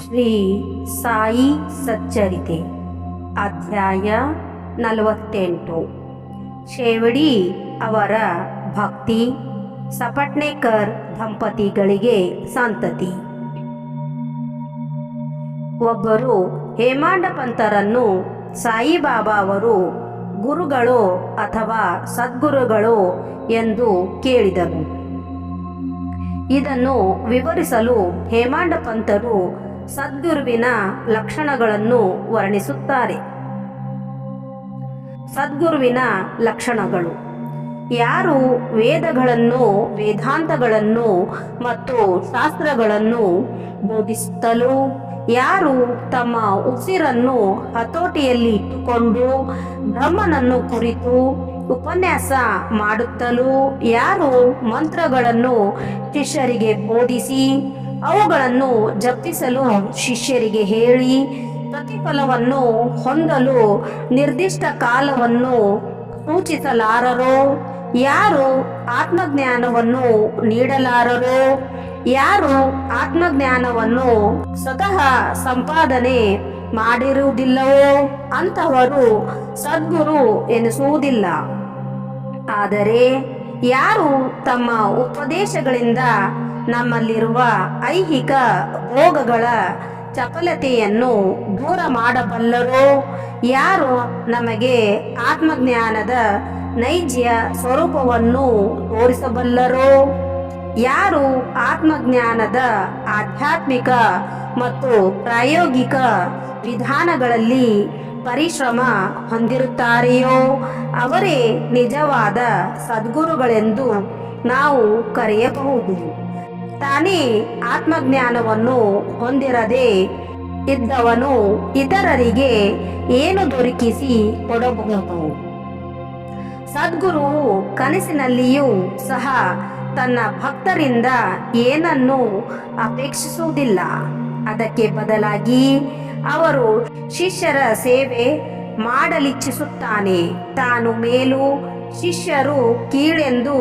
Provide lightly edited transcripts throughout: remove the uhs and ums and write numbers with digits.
ಶ್ರೀ ಸಾಯಿ ಸಚ್ಚರಿತೆ ಅಧ್ಯಾಯ 48. ಶೇವಡಿ ಅವರ ಭಕ್ತಿ ಸಪಟ್ನೇಕರ್ ದಂಪತಿಗಳಿಗೆ ಸಂತತಿ. ಒಬ್ಬರು ಹೇಮಾಂಡ ಪಂತರನ್ನು ಸಾಯಿಬಾಬಾ ಅವರು ಗುರುಗಳು ಅಥವಾ ಸದ್ಗುರುಗಳು ಎಂದು ಕೇಳಿದರು. ಇದನ್ನು ವಿವರಿಸಲು ಹೇಮಾಂಡ ಪಂತರು ಸದ್ಗುರುವಿನ ಲಕ್ಷಣಗಳನ್ನು ವರ್ಣಿಸುತ್ತಾರೆ. ಸದ್ಗುರುವಿನ ಲಕ್ಷಣಗಳು: ಯಾರು ವೇದಗಳನ್ನು, ವೇದಾಂತಗಳನ್ನು ಮತ್ತು ಶಾಸ್ತ್ರಗಳನ್ನು ಬೋಧಿಸುತ್ತಲೂ, ಯಾರು ತಮ್ಮ ಉಸಿರನ್ನು ಹತೋಟಿಯಲ್ಲಿ ಇಟ್ಟುಕೊಂಡು ಬ್ರಹ್ಮನನ್ನು ಕುರಿತು ಉಪನ್ಯಾಸ ಮಾಡುತ್ತಲೂ, ಯಾರು ಮಂತ್ರಗಳನ್ನು ಶಿಷ್ಯರಿಗೆ ಬೋಧಿಸಿ ಅವುಗಳನ್ನು ಜಪಿಸಲು ಶಿಷ್ಯರಿಗೆ ಹೇಳಿ ಪ್ರತಿಫಲವನ್ನು ಹೊಂದಲು ನಿರ್ದಿಷ್ಟ ಕಾಲವನ್ನು ಸೂಚಿಸಲಾರರೋ, ಯಾರು ಆತ್ಮಜ್ಞಾನವನ್ನು ನೀಡಲಾರರೋ, ಯಾರು ಆತ್ಮಜ್ಞಾನವನ್ನು ಸ್ವತಃ ಸಂಪಾದನೆ ಮಾಡಿರುವುದಿಲ್ಲವೋ ಅಂತಹವರು ಸದ್ಗುರು ಎನಿಸುವುದಿಲ್ಲ. ಆದರೆ ಯಾರು ತಮ್ಮ ಉಪದೇಶಗಳಿಂದ ನಮ್ಮಲ್ಲಿರುವ ಐಹಿಕ ಭೋಗಗಳ ಚಪಲತೆಯನ್ನು ದೂರ ಮಾಡಬಲ್ಲರೋ, ಯಾರು ನಮಗೆ ಆತ್ಮಜ್ಞಾನದ ನೈಜ ಸ್ವರೂಪವನ್ನು ತೋರಿಸಬಲ್ಲರೋ, ಯಾರು ಆತ್ಮಜ್ಞಾನದ ಆಧ್ಯಾತ್ಮಿಕ ಮತ್ತು ಪ್ರಾಯೋಗಿಕ ವಿಧಾನಗಳಲ್ಲಿ ಪರಿಶ್ರಮ ಹೊಂದಿರುತ್ತಾರೆಯೋ ಅವರೇ ನಿಜವಾದ ಸದ್ಗುರುಗಳೆಂದು ನಾವು ಕರೆಯಬಹುದು. ತಾನೇ ಆತ್ಮಜ್ಞಾನವನ್ನು ಹೊಂದಿರದೆ ಇದ್ದವನು ಇತರರಿಗೆ ಏನು ದೊರಕಿಸಿ ಕೊಡಬಹುದು? ಸದ್ಗುರುವು ಕನಸಿನಲ್ಲಿಯೂ ಸಹ ತನ್ನ ಭಕ್ತರಿಂದ ಏನನ್ನೂ ಅಪೇಕ್ಷಿಸುವುದಿಲ್ಲ. ಅದಕ್ಕೆ ಬದಲಾಗಿ ಅವರು ಶಿಷ್ಯರ ಸೇವೆ ಮಾಡಲಿಚ್ಛಿಸುತ್ತಾನೆ. ತಾನು ಮೇಲು, ಶಿಷ್ಯರು ಕೀಳೆಂದು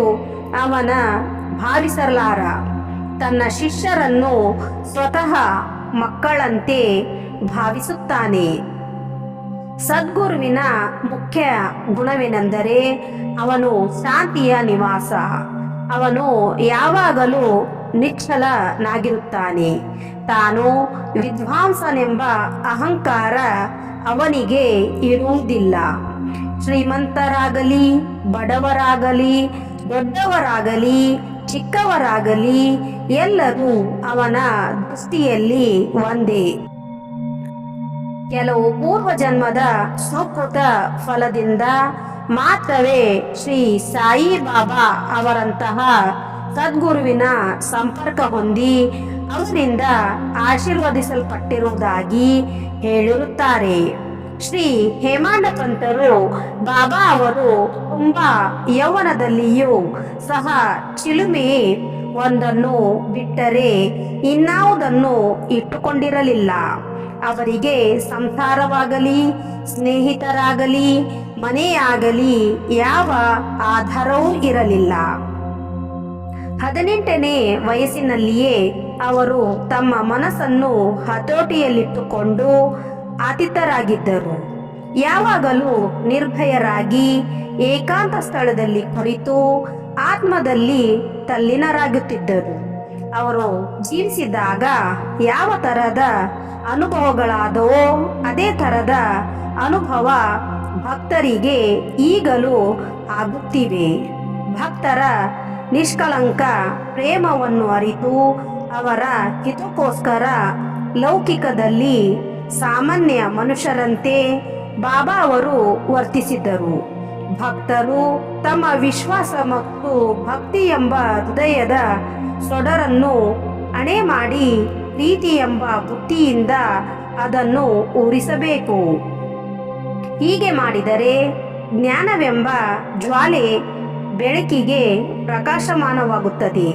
ಅವನ ಭಾವಿಸಲಾರ. ತನ್ನ ಶಿಷ್ಯರನ್ನು ಸ್ವತಃ ಮಕ್ಕಳಂತೆ ಭಾವಿಸುತ್ತಾನೆ. ಸದ್ಗುರುವಿನ ಮುಖ್ಯ ಗುಣವೇನೆಂದರೆ ಅವನು ಶಾಂತಿಯ ನಿವಾಸ. ಅವನು ಯಾವಾಗಲೂ ನಿಶ್ಚಲನಾಗಿರುತ್ತಾನೆ. ತಾನು ವಿದ್ವಾಂಸನೆಂಬ ಅಹಂಕಾರ ಅವನಿಗೆ ಇರುವುದಿಲ್ಲ. ಶ್ರೀಮಂತರಾಗಲಿ, ಬಡವರಾಗಲಿ, ದೊಡ್ಡವರಾಗಲಿ, ಚಿಕ್ಕವರಾಗಲಿ ಎಲ್ಲರೂ ಅವನ ದೃಷ್ಟಿಯಲ್ಲಿ ಒಂದೇ. ಕೆಲವು ಪೂರ್ವಜನ್ಮದ ಸುಕೃತ ಫಲದಿಂದ ಮಾತ್ರವೇ ಶ್ರೀ ಸಾಯಿಬಾಬಾ ಅವರಂತಹ ಸದ್ಗುರುವಿನ ಸಂಪರ್ಕ ಹೊಂದಿ ಅವರಿಂದ ಆಶೀರ್ವದಿಸಲ್ಪಟ್ಟಿರುವುದಾಗಿ ಹೇಳಿರುತ್ತಾರೆ. ಶ್ರೀ ಹೇಮಾಂಡ ಪಂತರು ಬಾಬಾ ಅವರು ತುಂಬಾ ಯೌವನದಲ್ಲಿಯೂ ಸಹ ಚಿಲುಮೆ ಒಂದನ್ನು ಬಿಟ್ಟರೆ ಇನ್ನಾವುದನ್ನು ಇಟ್ಟುಕೊಂಡಿರಲಿಲ್ಲ. ಅವರಿಗೆ ಸಂಸಾರವಾಗಲಿ, ಸ್ನೇಹಿತರಾಗಲಿ, ಮನೆಯಾಗಲಿ ಯಾವ ಆಧಾರವೂ ಇರಲಿಲ್ಲ. 18ನೇ ವಯಸ್ಸಿನಲ್ಲಿಯೇ ಅವರು ತಮ್ಮ ಮನಸ್ಸನ್ನು ಹತೋಟಿಯಲ್ಲಿಟ್ಟುಕೊಂಡು ಅತೀತರಾಗಿದ್ದರು. ಯಾವಾಗಲೂ ನಿರ್ಭಯರಾಗಿ ಏಕಾಂತ ಸ್ಥಳದಲ್ಲಿ ಕುಳಿತು ಆತ್ಮದಲ್ಲಿ ತಲ್ಲೀನರಾಗುತ್ತಿದ್ದರು. ಅವರು ಜೀವಿಸಿದಾಗ ಯಾವ ತರಹದ ಅನುಭವಗಳಾದವೋ ಅದೇ ತರಹದ ಅನುಭವ ಭಕ್ತರಿಗೆ ಈಗಲೂ ಆಗುತ್ತಿವೆ. ಭಕ್ತರ ನಿಷ್ಕಳಂಕ ಪ್ರೇಮವನ್ನು ಅರಿತು ಅವರ ಹಿತಕ್ಕೋಸ್ಕರ ಲೌಕಿಕದಲ್ಲಿ ಸಾಮಾನ್ಯ ಮನುಷ್ಯರಂತೆ ಬಾಬಾ ಅವರು ವರ್ತಿಸಿದರು. ಭಕ್ತರು ತಮ್ಮ ವಿಶ್ವಾಸ ಮತ್ತು ಭಕ್ತಿ ಎಂಬ ಹೃದಯದ ಸೊಡರನ್ನು ಅಣೆ ಮಾಡಿ ಪ್ರೀತಿ ಎಂಬ ಬುದ್ಧಿಯಿಂದ ಅದನ್ನು ಊರಿಸಬೇಕು. ಹೀಗೆ ಮಾಡಿದರೆ ಜ್ಞಾನವೆಂಬ ಜ್ವಾಲೆ ಬೆಳಕಿಗೆ ಪ್ರಕಾಶಮಾನವಾಗುತ್ತದೆ.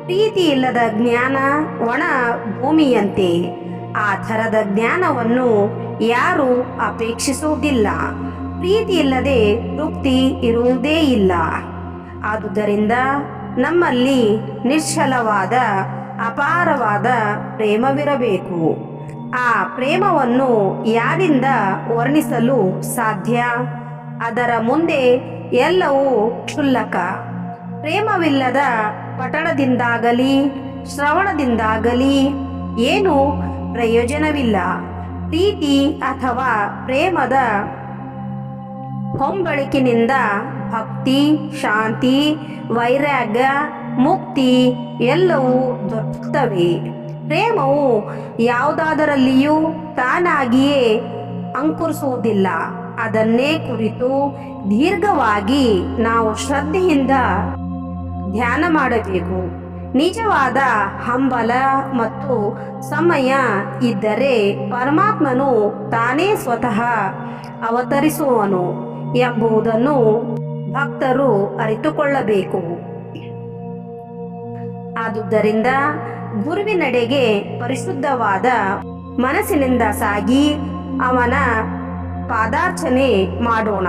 ಪ್ರೀತಿ ಇಲ್ಲದ ಜ್ಞಾನ ಒಣ ಭೂಮಿಯಂತೆ. ಆ ಥರದ ಜ್ಞಾನವನ್ನು ಯಾರೂ ಅಪೇಕ್ಷಿಸುವುದಿಲ್ಲ. ಪ್ರೀತಿ ಇಲ್ಲದೆ ತೃಪ್ತಿ ಇರುವುದೇ ಇಲ್ಲ. ಆದುದರಿಂದ ನಮ್ಮಲ್ಲಿ ನಿಶ್ಚಲವಾದ ಅಪಾರವಾದ ಪ್ರೇಮವಿರಬೇಕು. ಆ ಪ್ರೇಮವನ್ನು ಯಾರಿಂದ ವರ್ಣಿಸಲು ಸಾಧ್ಯ? ಅದರ ಮುಂದೆ ಎಲ್ಲವೂ ಕ್ಷುಲ್ಲಕ. ಪ್ರೇಮವಿಲ್ಲದ ಪಠಣದಿಂದಾಗಲಿ ಶ್ರವಣದಿಂದಾಗಲಿ ಏನೂ ಪ್ರಯೋಜನವಿಲ್ಲ. ಪ್ರೀತಿ ಅಥವಾ ಪ್ರೇಮದ ಹೊಂಬಳಿಕಿನಿಂದ ಭಕ್ತಿ, ಶಾಂತಿ, ವೈರಾಗ್ಯ, ಮುಕ್ತಿ ಎಲ್ಲವೂ ದೊರಕುತ್ತವೆ. ಪ್ರೇಮವು ಯಾವುದಾದರಲ್ಲಿಯೂ ತಾನಾಗಿಯೇ ಅಂಕುರಿಸುವುದಿಲ್ಲ. ಅದನ್ನೇ ಕುರಿತು ದೀರ್ಘವಾಗಿ ನಾವು ಶ್ರದ್ಧೆಯಿಂದ ಧ್ಯಾನ ಮಾಡಬೇಕು. ನಿಜವಾದ ಹಂಬಲ ಮತ್ತು ಸಮಯ ಇದ್ದರೆ ಪರಮಾತ್ಮನು ತಾನೇ ಸ್ವತಃ ಅವತರಿಸುವನು ಎಂಬುದನ್ನು ಭಕ್ತರು ಅರಿತುಕೊಳ್ಳಬೇಕು. ಆದುದರಿಂದ ಗುರುವಿನೆಡೆಗೆ ಪರಿಶುದ್ಧವಾದ ಮನಸ್ಸಿನಿಂದ ಸಾಗಿ ಅವನ ಪಾದಾರ್ಚನೆ ಮಾಡೋಣ.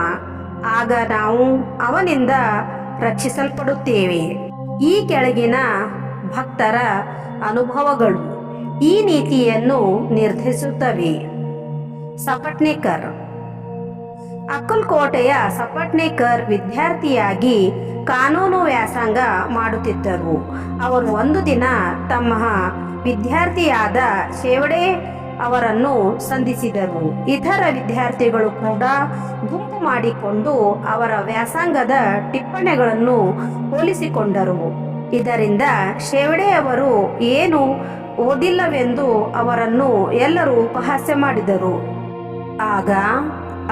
ಆಗ ನಾವು ಅವನಿಂದ ರಕ್ಷಿಸಲ್ಪಡುತ್ತೇವೆ. ಈ ಕೆಳಗಿನ ಭಕ್ತರ ಅನುಭವಗಳು ಈ ನೀತಿಯನ್ನು ನಿರ್ಧರಿಸುತ್ತವೆ. ಸಪಟ್ನೇಕರ್. ಅಕ್ಕಲ್ಕೋಟೆಯ ಸಪಟ್ನೇಕರ್ ವಿದ್ಯಾರ್ಥಿಯಾಗಿ ಕಾನೂನು ವ್ಯಾಸಂಗ ಮಾಡುತ್ತಿದ್ದರು. ಅವರು ಒಂದು ದಿನ ತಮ್ಮ ವಿದ್ಯಾರ್ಥಿಯಾದ ಶೇವಡೆ ಅವರನ್ನು ಸಂಧಿಸಿದರು. ಇತರ ವಿದ್ಯಾರ್ಥಿಗಳು ಕೂಡ ಗುಂಪು ಮಾಡಿಕೊಂಡು ಅವರ ವ್ಯಾಸಂಗದ ಟಿಪ್ಪಣಿಗಳನ್ನು ಹೋಲಿಸಿಕೊಂಡರು. ಇದರಿಂದ ಶೇವಡೆ ಅವರು ಏನು ಓದಿಲ್ಲವೆಂದು ಅವರನ್ನು ಎಲ್ಲರೂ ಉಪಹಾಸ್ಯ ಮಾಡಿದರು. ಆಗ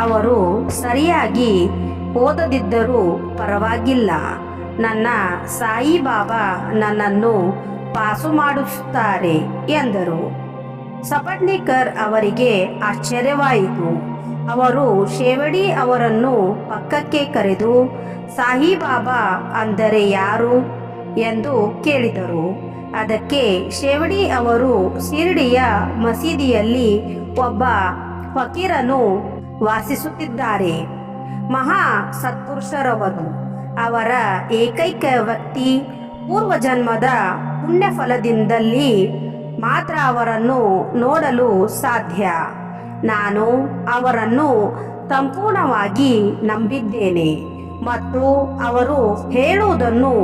ಅವರು ಸರಿಯಾಗಿ ಓದದಿದ್ದರೂ ಪರವಾಗಿಲ್ಲ, ನನ್ನ ಸಾಯಿಬಾಬಾ ನನ್ನನ್ನು ಪಾಸು ಮಾಡಿಸುತ್ತಾರೆ ಎಂದರು. ಸಪಟ್ನೇಕರ್ ಅವರಿಗೆ ಆಶ್ಚರ್ಯವಾಯಿತು. ಅವರು ಶೇವಡಿ ಅವರನ್ನು ಪಕ್ಕಕ್ಕೆ ಕರೆದು ಸಾಯಿಬಾಬಾ ಅಂದರೆ ಯಾರು ಎಂದು ಕೇಳಿದರು. ಅದಕ್ಕೆ ಶೇವಡಿ ಅವರು ಶಿರಡಿಯ ಮಸೀದಿಯಲ್ಲಿ ಒಬ್ಬ ಫಕೀರನು ವಾಸಿಸುತ್ತಿದ್ದಾರೆ. ಮಹಾ ಸತ್ಪುರುಷರವರು. ಅವರ ಏಕೈಕ ವ್ಯಕ್ತಿ ಪೂರ್ವಜನ್ಮದ ಪುಣ್ಯ ಫಲದಿಂದಲ್ಲಿ ಮಾತ್ರ ಅವರನ್ನು ನೋಡಲು ಸಾಧ್ಯ. ನಾನು ಅವರನ್ನು ಸಂಪೂರ್ಣವಾಗಿ ನಂಬಿದ್ದೇನೆ ಮತ್ತು ಅವರು ಹೇಳುವುದನ್ನು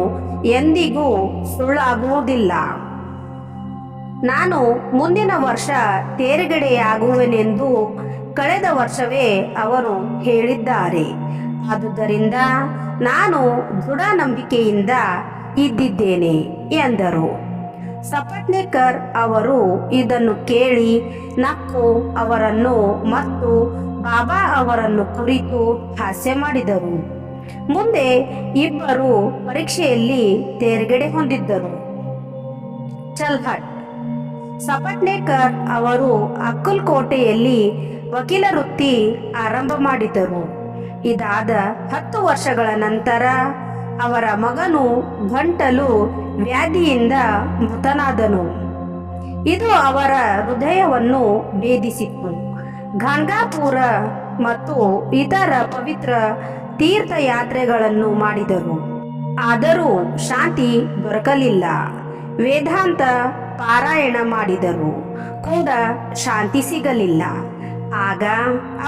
ಎಂದಿಗೂ ಸುಳ್ಳಾಗುವುದಿಲ್ಲ. ನಾನು ಮುಂದಿನ ವರ್ಷ ತೇರ್ಗಡೆಯಾಗುವೆನೆಂದು ಕಳೆದ ವರ್ಷವೇ ಅವರು ಹೇಳಿದ್ದಾರೆ. ಆದುದರಿಂದ ನಾನು ದೃಢ ನಂಬಿಕೆಯಿಂದ ಇದ್ದಿದ್ದೇನೆ ಎಂದರು. ಸಪಟ್ನೇಕರ್ ಅವರು ಇದನ್ನು ಕೇಳಿ ನಕ್ಕು ಅವರನ್ನು ಮತ್ತು ಬಾಬಾ ಅವರನ್ನು ಕುರಿತು ಹಾಸ್ಯ ಮಾಡಿದರು. ಮುಂದೆ ಇಬ್ಬರು ಪರೀಕ್ಷೆಯಲ್ಲಿ ತೇರ್ಗಡೆ ಹೊಂದಿದ್ದರು. ಚಲ್ಹಟ್. ಸಪಟ್ನೇಕರ್ ಅವರು ಅಕ್ಕಲ್ಕೋಟೆಯಲ್ಲಿ ವಕೀಲ ವೃತ್ತಿ ಆರಂಭ ಮಾಡಿದರು. ಇದಾದ 10 ವರ್ಷಗಳ ನಂತರ ಅವರ ಮಗನು ಗಂಟಲು ವ್ಯಾಧಿಯಿಂದ ಮೃತನಾದನು. ಇದು ಅವರ ಹೃದಯವನ್ನು ಭೇದಿಸಿತ್ತು. ಗಾಂಗಾಪುರ ಮತ್ತು ಇತರ ಪವಿತ್ರ ತೀರ್ಥಯಾತ್ರೆಗಳನ್ನು ಮಾಡಿದರು. ಆದರೂ ಶಾಂತಿ ದೊರಕಲಿಲ್ಲ. ವೇದಾಂತ ಪಾರಾಯಣ ಮಾಡಿದರು ಕೂಡ ಶಾಂತಿ ಸಿಗಲಿಲ್ಲ. ಆಗ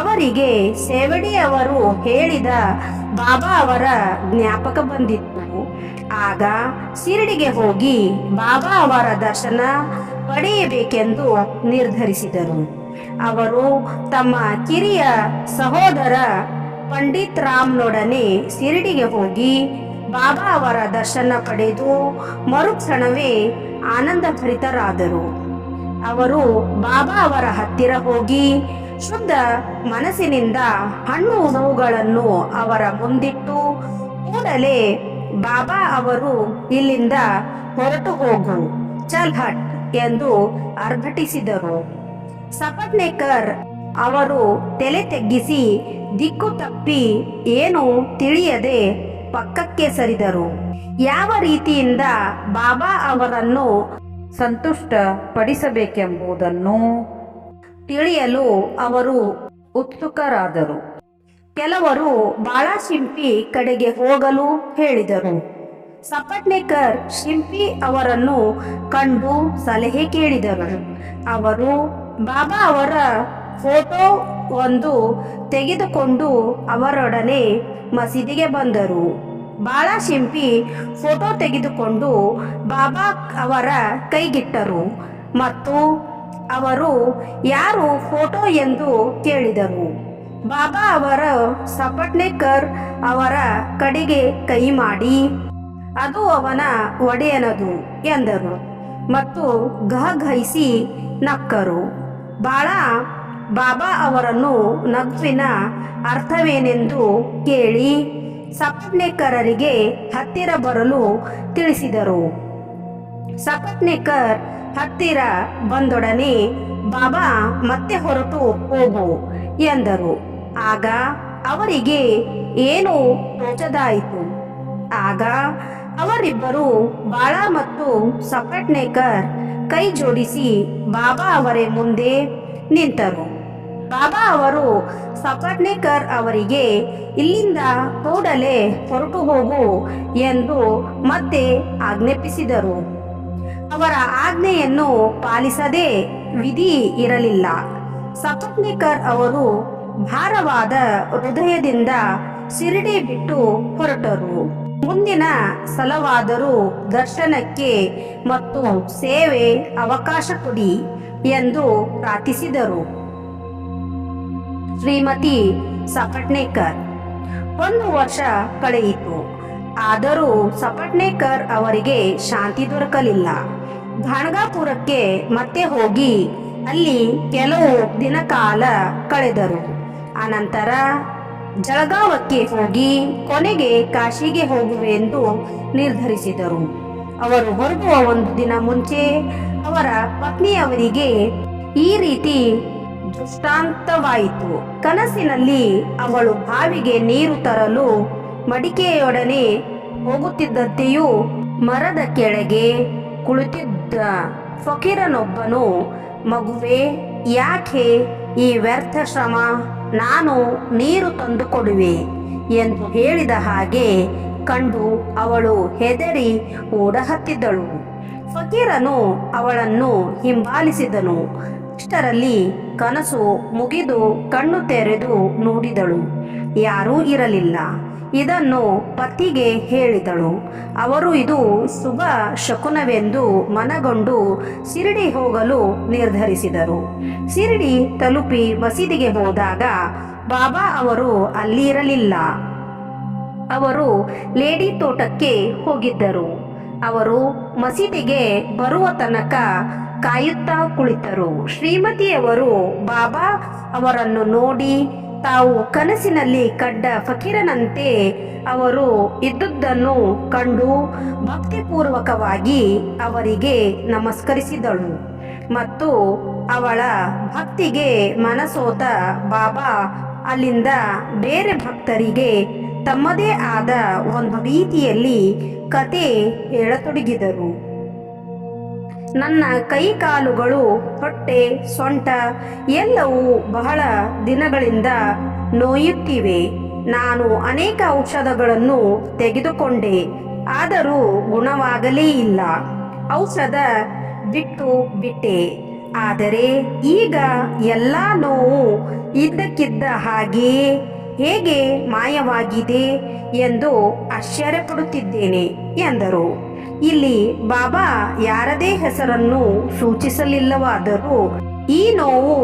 ಅವರಿಗೆ ಸೇವಡಿ ಅವರು ಹೇಳಿದ ಬಾಬಾ ಅವರ ಜ್ಞಾಪಕ ಬಂದಿತ್ತು. ಆಗ ಶಿರಡಿಗೆ ಹೋಗಿ ಬಾಬಾ ಅವರ ದರ್ಶನ ಪಡೆಯಬೇಕೆಂದು ನಿರ್ಧರಿಸಿದರು. ಅವರು ತಮ್ಮ ಕಿರಿಯ ಸಹೋದರ ಪಂಡಿತ್ ರಾಮ್ನೊಡನೆ ಶಿರಡಿಗೆ ಹೋಗಿ ಬಾಬಾ ಅವರ ದರ್ಶನ ಪಡೆದು ಮರುಕ್ಷಣವೇ ಆನಂದಭರಿತರಾದರು. ಅವರು ಬಾಬಾ ಅವರ ಹತ್ತಿರ ಹೋಗಿ ಶುದ್ಧ ಮನಸ್ಸಿನಿಂದ ಹಣ್ಣು ಹೂವುಗಳನ್ನು ಅವರ ಮುಂದಿಟ್ಟು ಕೂಡಲೇ ಬಾಬಾ ಅವರು ಇಲ್ಲಿಂದ ಹೊರಟು ಹೋಗು, ಚಲ್ ಹಟ್ ಎಂದು ಅರ್ಭಟಿಸಿದರು. ಸಪಟ್ನೇಕರ್ ಅವರು ತಲೆ ತಗ್ಗಿಸಿ ದಿಕ್ಕು ತಪ್ಪಿ ಏನು ತಿಳಿಯದೆ ಪಕ್ಕಕ್ಕೆ ಸರಿದರು. ಯಾವ ರೀತಿಯಿಂದ ಬಾಬಾ ಅವರನ್ನು ಸಂತುಷ್ಟ ಪಡಿಸಬೇಕೆಂಬುದನ್ನು ತಿಳಿಯಲು ಅವರು ಉತ್ಸುಕರಾದರು. ಕೆಲವರು ಬಾಳಶಿಂಪಿ ಕಡೆಗೆ ಹೋಗಲು ಹೇಳಿದರು. ಸಪಟ್ನೇಕರ್ ಶಿಂಪಿ ಅವರನ್ನು ಕಂಡು ಸಲಹೆ ಕೇಳಿದರು. ಅವರು ಬಾಬಾ ಅವರ ಫೋಟೋ ಒಂದು ತೆಗೆದುಕೊಂಡು ಅವರೊಡನೆ ಮಸೀದಿಗೆ ಬಂದರು. ಬಾಳಶಿಂಪಿ ಫೋಟೋ ತೆಗೆದುಕೊಂಡು ಬಾಬಾ ಅವರ ಕೈಗಿಟ್ಟರು ಮತ್ತು ಅವರು ಯಾರು ಫೋಟೋ ಎಂದು ಕೇಳಿದರು. ಬಾಬಾ ಅವರ ಸಪಟ್ನೇಕರ್ ಅವರ ಕಡೆಗೆ ಕೈ ಮಾಡಿ ಅದು ಅವನ ಒಡೆಯನದು ಎಂದರು ಮತ್ತು ಗಹಗಹಿಸಿ ನಕ್ಕರು. ಬಾಬಾ ಅವರನ್ನು ನಗುವಿನ ಅರ್ಥವೇನೆಂದು ಕೇಳಿ ಸಪಟ್ನೇಕರರಿಗೆ ಹತ್ತಿರ ಬರಲು ತಿಳಿಸಿದರು. ಸಪಟ್ನೇಕರ್ ಹತ್ತಿರ ಬಂದೊಡನೆ ಬಾಬಾ ಮತ್ತೆ ಹೊರಟು ಹೋಗು ಎಂದರು. ಆಗ ಅವರಿಗೆ ಏನೂ ತೋಚದಾಯಿತು. ಆಗ ಅವರಿಬ್ಬರು ಬಾಳ ಮತ್ತು ಸಪಟ್ನೇಕರ್ ಕೈ ಜೋಡಿಸಿ ಬಾಬಾ ಅವರ ಮುಂದೆ ನಿಂತರು. ಬಾಬಾ ಅವರು ಸಪಟ್ನೇಕರ್ ಅವರಿಗೆ ಇಲ್ಲಿಂದ ಕೂಡಲೇ ಹೊರಟು ಹೋಗು ಎಂದು ಮತ್ತೆ ಆಜ್ಞಾಪಿಸಿದರು. ಅವರ ಆಜ್ಞೆಯನ್ನು ಪಾಲಿಸದೆ ವಿಧಿ ಇರಲಿಲ್ಲ. ಸಪಟ್ನೇಕರ್ ಅವರು ಭಾರವಾದ ಹೃದಯದಿಂದ ಶಿರಡಿ ಬಿಟ್ಟು ಹೊರಟರು. ಮುಂದಿನ ಸಲವಾದರೂ ದರ್ಶನಕ್ಕೆ ಮತ್ತು ಸೇವೆ ಅವಕಾಶ ಕೊಡಿ ಎಂದು ಪ್ರಾರ್ಥಿಸಿದರು. ಶ್ರೀಮತಿ ಸಪಟ್ನೇಕರ್ 1 ವರ್ಷ ಕಳೆಯಿತು. ಆದರೂ ಸಪಟ್ನೇಕರ್ ಅವರಿಗೆ ಶಾಂತಿ ದೊರಕಲಿಲ್ಲ. ಗಾಣಗಾಪುರಕ್ಕೆ ಮತ್ತೆ ಹೋಗಿ ಅಲ್ಲಿ ಕೆಲವು ದಿನ ಕಾಲ ಕಳೆದರು. ಅನಂತರ ಜಳಗಾವಕ್ಕೆ ಹೋಗಿ ಕೊನೆಗೆ ಕಾಶಿಗೆ ಹೋಗುವೆಂದು ನಿರ್ಧರಿಸಿದರು. ಅವರು ಹೊರಡುವ ಒಂದು ದಿನ ಮುಂಚೆ ಅವರ ಪತ್ನಿಯವರಿಗೆ ಈ ರೀತಿ ದೃಷ್ಟಾಂತವಾಯಿತು. ಕನಸಿನಲ್ಲಿ ಅವಳು ಬಾವಿಗೆ ನೀರು ತರಲು ಮಡಿಕೆಯೊಡನೆ ಹೋಗುತ್ತಿದ್ದಂತೆಯೂ ಮರದ ಕೆಳಗೆ ಕುಳಿತಿದ್ದ ಫಕೀರನೊಬ್ಬನು, ಮಗುವೆ, ಯಾಕೆ ಈ ವ್ಯರ್ಥ ಶ್ರಮ, ನಾನು ನೀರು ತಂದು ಕೊಡುವೆ ಎಂದು ಹೇಳಿದ ಹಾಗೆ ಕಂಡು ಅವಳು ಹೆದರಿ ಓಡಹತ್ತಿದ್ದಳು. ಫಕೀರನು ಅವಳನ್ನು ಹಿಂಬಾಲಿಸಿದನು. ಇಷ್ಟರಲ್ಲಿ ಕನಸು ಮುಗಿದು ಕಣ್ಣು ತೆರೆದು ನೋಡಿದಳು. ಯಾರೂ ಇರಲಿಲ್ಲ. ಇದನ್ನು ಪತಿಗೆ ಹೇಳಿದಳು. ಅವರು ಇದು ಶುಭ ಶಕುನವೆಂದು ಮನಗೊಂಡು ಶಿರಡಿ ಹೋಗಲು ನಿರ್ಧರಿಸಿದರು. ಶಿರಡಿ ತಲುಪಿ ಮಸೀದಿಗೆ ಹೋದಾಗ ಬಾಬಾ ಅವರು ಅಲ್ಲಿ ಇರಲಿಲ್ಲ. ಅವರು ಲೇಡಿ ತೋಟಕ್ಕೆ ಹೋಗಿದ್ದರು. ಅವರು ಮಸೀದಿಗೆ ಬರುವ ತನಕ ಕಾಯುತ್ತಾ ಕುಳಿತರು. ಶ್ರೀಮತಿಯವರು ಬಾಬಾ ಅವರನ್ನು ನೋಡಿ ತಾವು ಕನಸಿನಲ್ಲಿ ಕಂಡ ಫಕೀರನಂತೆ ಅವರು ಇದ್ದುದನ್ನು ಕಂಡು ಭಕ್ತಿಪೂರ್ವಕವಾಗಿ ಅವರಿಗೆ ನಮಸ್ಕರಿಸಿದಳು ಮತ್ತು ಅವಳ ಭಕ್ತಿಗೆ ಮನಸೋತ ಬಾಬಾ ಅಲ್ಲಿಂದ ಬೇರೆ ಭಕ್ತರಿಗೆ ತಮ್ಮದೇ ಆದ ಒಂದು ರೀತಿಯಲ್ಲಿ ಕತೆ ಹೇಳತೊಡಗಿದರು. ನನ್ನ ಕೈ ಕಾಲುಗಳು, ಹೊಟ್ಟೆ, ಸೊಂಟ ಎಲ್ಲವೂ ಬಹಳ ದಿನಗಳಿಂದ ನೋಯುತ್ತಿವೆ. ನಾನು ಅನೇಕ ಔಷಧಗಳನ್ನು ತೆಗೆದುಕೊಂಡೆ, ಆದರೂ ಗುಣವಾಗಲೇ ಇಲ್ಲ. ಔಷಧ ಬಿಟ್ಟೆ. ಆದರೆ ಈಗ ಎಲ್ಲ ನೋವು ಇದ್ದಕ್ಕಿದ್ದ ಹಾಗೆಯೇ ಹೇಗೆ ಮಾಯವಾಗಿದೆ ಎಂದು ಆಶ್ಚರ್ಯಪಡುತ್ತಿದ್ದೇನೆ ಎಂದರು. ಇಲ್ಲಿ ಬಾಬಾ ಯಾರದೇ ಹೆಸರನ್ನು ಸೂಚಿಸಲಿಲ್ಲವಾದರೂ ಈ ನೋವು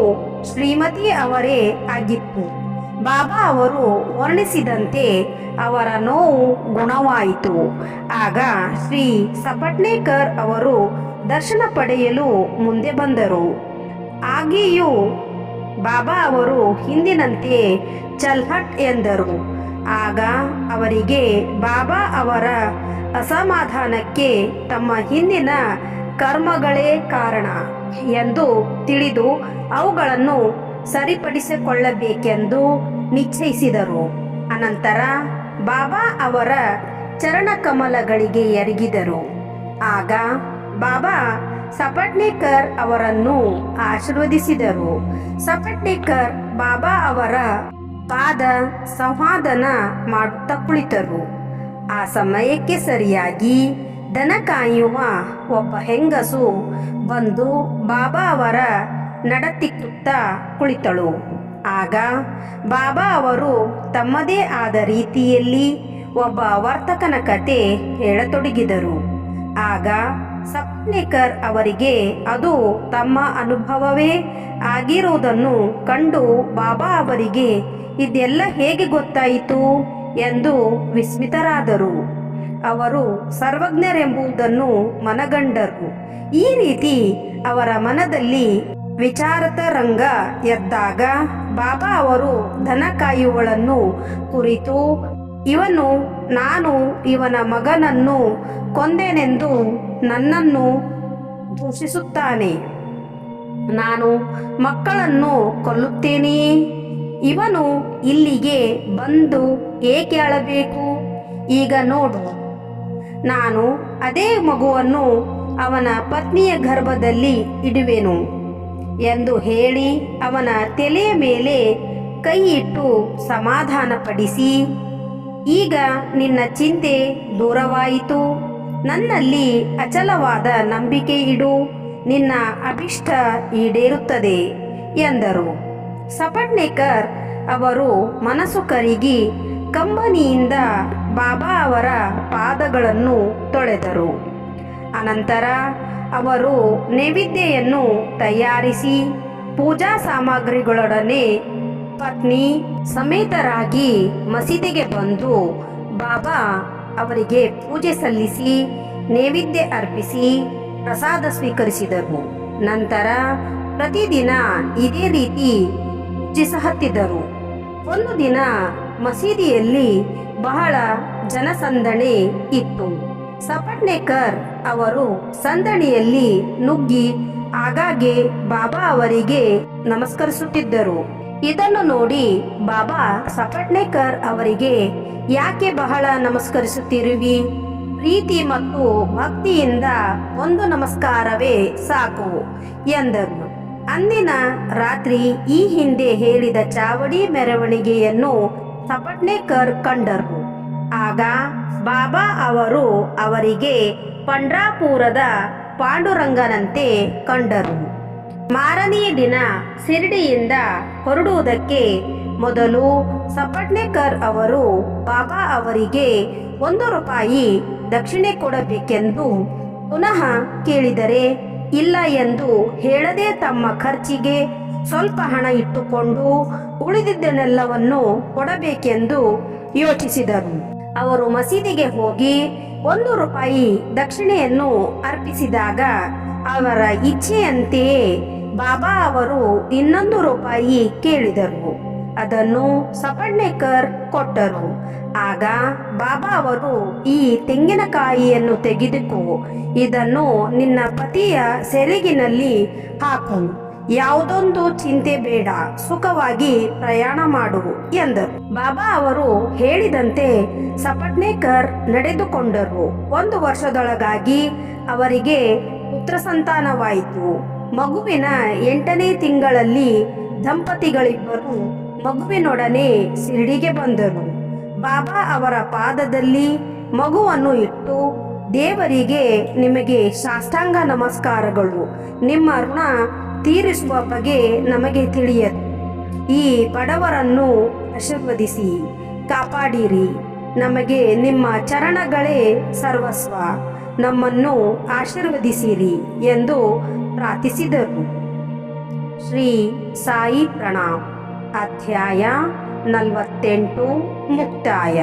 ಶ್ರೀಮತಿ ಅವರೇ ಆಗಿತ್ತು. ಬಾಬಾ ಅವರು ವರ್ಣಿಸಿದಂತೆ ಅವರ ನೋವು ಗುಣವಾಯಿತು. ಆಗ ಶ್ರೀ ಸಪಟ್ನೇಕರ್ ಅವರು ದರ್ಶನ ಪಡೆಯಲು ಮುಂದೆ ಬಂದರು. ಹಾಗೆಯೂ ಬಾಬಾ ಅವರು ಹಿಂದಿನಂತೆ ಚಲ್ಹಟ್ ಎಂದರು. ಆಗ ಅವರಿಗೆ ಬಾಬಾ ಅವರ ಅಸಮಾಧಾನಕ್ಕೆ ತಮ್ಮ ಹಿಂದಿನ ಕರ್ಮಗಳೇ ಕಾರಣ ಎಂದು ತಿಳಿದು ಅವುಗಳನ್ನು ಸರಿಪಡಿಸಿಕೊಳ್ಳಬೇಕೆಂದು ನಿಶ್ಚಯಿಸಿದರು. ಅನಂತರ ಬಾಬಾ ಅವರ ಚರಣಕಮಲಗಳಿಗೆ ಎರಗಿದರು. ಆಗ ಬಾಬಾ ಸಪಟ್ನೇಕರ್ ಅವರನ್ನು ಆಶೀರ್ವದಿಸಿದರು. ಸಪಟ್ನೇಕರ್ ಬಾಬಾ ಅವರ ಪಾದ ಸಂವಾದನ ಮಾಡುತ್ತಾ ಕುಳಿತರು. ಆ ಸಮಯಕ್ಕೆ ಸರಿಯಾಗಿ ದನ ಕಾಯುವ ಒಬ್ಬ ಹೆಂಗಸು ಬಂದು ಬಾಬಾ ಅವರ ನಡತಿಕ್ಕುತ್ತಾ ಕುಳಿತಳು. ಆಗ ಬಾಬಾ ಅವರು ತಮ್ಮದೇ ಆದ ರೀತಿಯಲ್ಲಿ ಒಬ್ಬ ವರ್ತಕನ ಕತೆ ಹೇಳತೊಡಗಿದರು. ಆಗ ಸಪಟ್ನೇಕರ್ ಅವರಿಗೆ ಅದು ತಮ್ಮ ಅನುಭವವೇ ಆಗಿರುವುದನ್ನು ಕಂಡು ಬಾಬಾ ಅವರಿಗೆ ಇದೆಲ್ಲ ಹೇಗೆ ಗೊತ್ತಾಯಿತು ಎಂದು ವಿಸ್ಮಿತರಾದರು. ಅವರು ಸರ್ವಜ್ಞರೆಂಬುದನ್ನು ಮನಗಂಡರು. ಈ ರೀತಿ ಅವರ ಮನದಲ್ಲಿ ವಿಚಾರತರಂಗ ಎದ್ದಾಗ ಬಾಬಾ ಅವರು ದನ ಕಾಯುವಳನ್ನು ಕುರಿತು, ನಾನು ಇವನ ಮಗನನ್ನು ಕೊಂದೆನೆಂದು ನನ್ನನ್ನು ದೂಷಿಸುತ್ತಾನೆ. ನಾನು ಮಕ್ಕಳನ್ನು ಕೊಲ್ಲುತ್ತೇನೆಯೇ? ಇವನು ಇಲ್ಲಿಗೆ ಬಂದು ಏಕೆ ಅಳಬೇಕು? ಈಗ ನೋಡು, ನಾನು ಅದೇ ಮಗುವನ್ನು ಅವನ ಪತ್ನಿಯ ಗರ್ಭದಲ್ಲಿ ಇಡುವೆನು ಎಂದು ಹೇಳಿ ಅವನ ತಲೆಯ ಮೇಲೆ ಕೈ ಇಟ್ಟು ಸಮಾಧಾನಪಡಿಸಿ, ಈಗ ನಿನ್ನ ಚಿಂತೆ ದೂರವಾಯಿತು, ನನ್ನಲ್ಲಿ ಅಚಲವಾದ ನಂಬಿಕೆ ಇಡು, ನಿನ್ನ ಅಭಿಷ್ಟ ಈಡೇರುತ್ತದೆ ಎಂದರು. ಸಪಟ್ನೇಕರ್ ಅವರು ಮನಸ್ಸು ಕರಗಿ ಕಂಬನಿಯಿಂದ ಬಾಬಾ ಅವರ ಪಾದಗಳನ್ನು ತೊಳೆದರು. ಅನಂತರ ಅವರು ನೈವೇದ್ಯವನ್ನು ತಯಾರಿಸಿ ಪೂಜಾ ಸಾಮಗ್ರಿಗಳೊಡನೆ ಪತ್ನಿ ಸಮೇತರಾಗಿ ಮಸೀದಿಗೆ ಬಂದು ಬಾಬಾ ಅವರಿಗೆ ಪೂಜೆ ಸಲ್ಲಿಸಿ ನೈವೇದ್ಯ ಅರ್ಪಿಸಿ ಪ್ರಸಾದ ಸ್ವೀಕರಿಸಿದರು. ನಂತರ ಪ್ರತಿದಿನ ಇದೇ ರೀತಿ ಪೂಜಿಸಹತ್ತಿದ್ದರು. ಒಂದು ದಿನ ಮಸೀದಿಯಲ್ಲಿ ಬಹಳ ಜನಸಂದಣಿ ಇತ್ತು. ಸಪಟ್ನೇಕರ್ ಅವರು ಸಂದಣಿಯಲ್ಲಿ ನುಗ್ಗಿ ಆಗಾಗ್ಗೆ ಬಾಬಾ ಅವರಿಗೆ ನಮಸ್ಕರಿಸುತ್ತಿದ್ದರು. ಇದನ್ನು ನೋಡಿ ಬಾಬಾ ಸಪಟ್ನೇಕರ್ ಅವರಿಗೆ, ಯಾಕೆ ಬಹಳ ನಮಸ್ಕರಿಸುತ್ತಿರುವಿ? ಪ್ರೀತಿ ಮತ್ತು ಭಕ್ತಿಯಿಂದ ಒಂದು ನಮಸ್ಕಾರವೇ ಸಾಕು ಎಂದರು. ಅಂದಿನ ರಾತ್ರಿ ಈ ಹಿಂದೆ ಹೇಳಿದ ಚಾವಡಿ ಮೆರವಣಿಗೆಯನ್ನು ಸಪಟ್ನೇಕರ್ ಕಂಡರು. ಆಗ ಬಾಬಾ ಅವರು ಅವರಿಗೆ ಪಂಡ್ರಾಪುರದ ಪಾಂಡುರಂಗನಂತೆ ಕಂಡರು. ಮಾರನೆಯ ದಿನ ಶಿರ್ಡಿಯಿಂದ ಹೊರಡುವುದಕ್ಕೆ ಮೊದಲು ಸಪಟ್ನೇಕರ್ ಅವರು ಬಾಬಾ ಅವರಿಗೆ 1 ರೂಪಾಯಿ ದಕ್ಷಿಣೆ ಕೊಡಬೇಕೆಂದು ಪುನಃ ಕೇಳಿದರೆ, ಇಲ್ಲ ಎಂದು ಹೇಳದೆ ತಮ್ಮ ಖರ್ಚಿಗೆ ಸ್ವಲ್ಪ ಹಣ ಇಟ್ಟುಕೊಂಡು ಉಳಿದಿದ್ದನ್ನೆಲ್ಲವನ್ನು ಕೊಡಬೇಕೆಂದು ಯೋಚಿಸಿದರು. ಅವರು ಮಸೀದಿಗೆ ಹೋಗಿ 1 ರೂಪಾಯಿ ದಕ್ಷಿಣೆಯನ್ನು ಅರ್ಪಿಸಿದಾಗ ಅವರ ಇಚ್ಛೆಯಂತೆಯೇ ಬಾಬಾ ಅವರು 200 ರೂಪಾಯಿ ಕೇಳಿದರು. ಅದನ್ನು ಸಪಟ್ನೇಕರ್ ಕೊಟ್ಟರು. ಆಗ ಬಾಬಾ ಅವರು, ಈ ತೆಂಗಿನಕಾಯಿಯನ್ನು ತೆಗೆದುಕೋ, ಇದನ್ನು ನಿನ್ನ ಪತಿಯ ಸೆರಗಿನಲ್ಲಿ ಹಾಕು, ಯಾವುದೊಂದು ಚಿಂತೆ ಬೇಡ, ಸುಖವಾಗಿ ಪ್ರಯಾಣ ಮಾಡು ಎಂದರು. ಬಾಬಾ ಅವರು ಹೇಳಿದಂತೆ ಸಪಟ್ನೇಕರ್ ನಡೆದುಕೊಂಡರು. 1 ವರ್ಷದೊಳಗಾಗಿ ಅವರಿಗೆ ಪುತ್ರ ಸಂತಾನವಾಯಿತು. ಮಗುವಿನ 8ನೇ ತಿಂಗಳಲ್ಲಿ ದಂಪತಿಗಳಿಬ್ಬರು ಮಗುವಿನೊಡನೆ ಶಿರ್ಡಿಗೆ ಬಂದರು. ಬಾಬಾ ಅವರ ಪಾದದಲ್ಲಿ ಮಗುವನ್ನು ಇಟ್ಟು, ದೇವರಿಗೆ ನಿಮಗೆ ಸಾಷ್ಟಾಂಗ ನಮಸ್ಕಾರಗಳು, ನಿಮ್ಮ ಋಣ ತೀರಿಸುವ ಬಗೆ ನಮಗೆ ತಿಳಿಯದು. ಈ ಬಡವರನ್ನು ಆಶೀರ್ವದಿಸಿ ಕಾಪಾಡಿರಿ, ನಮಗೆ ನಿಮ್ಮ ಚರಣಗಳೇ ಸರ್ವಸ್ವ, ನಮ್ಮನ್ನು ಆಶೀರ್ವದಿಸಿರಿ ಎಂದು ಪ್ರಾರ್ಥಿಸಿದರು. ಶ್ರೀ ಸಾಯಿ ಪ್ರಣಾಮ್. ಅಧ್ಯಾಯ 48 ಮುಕ್ತಾಯ.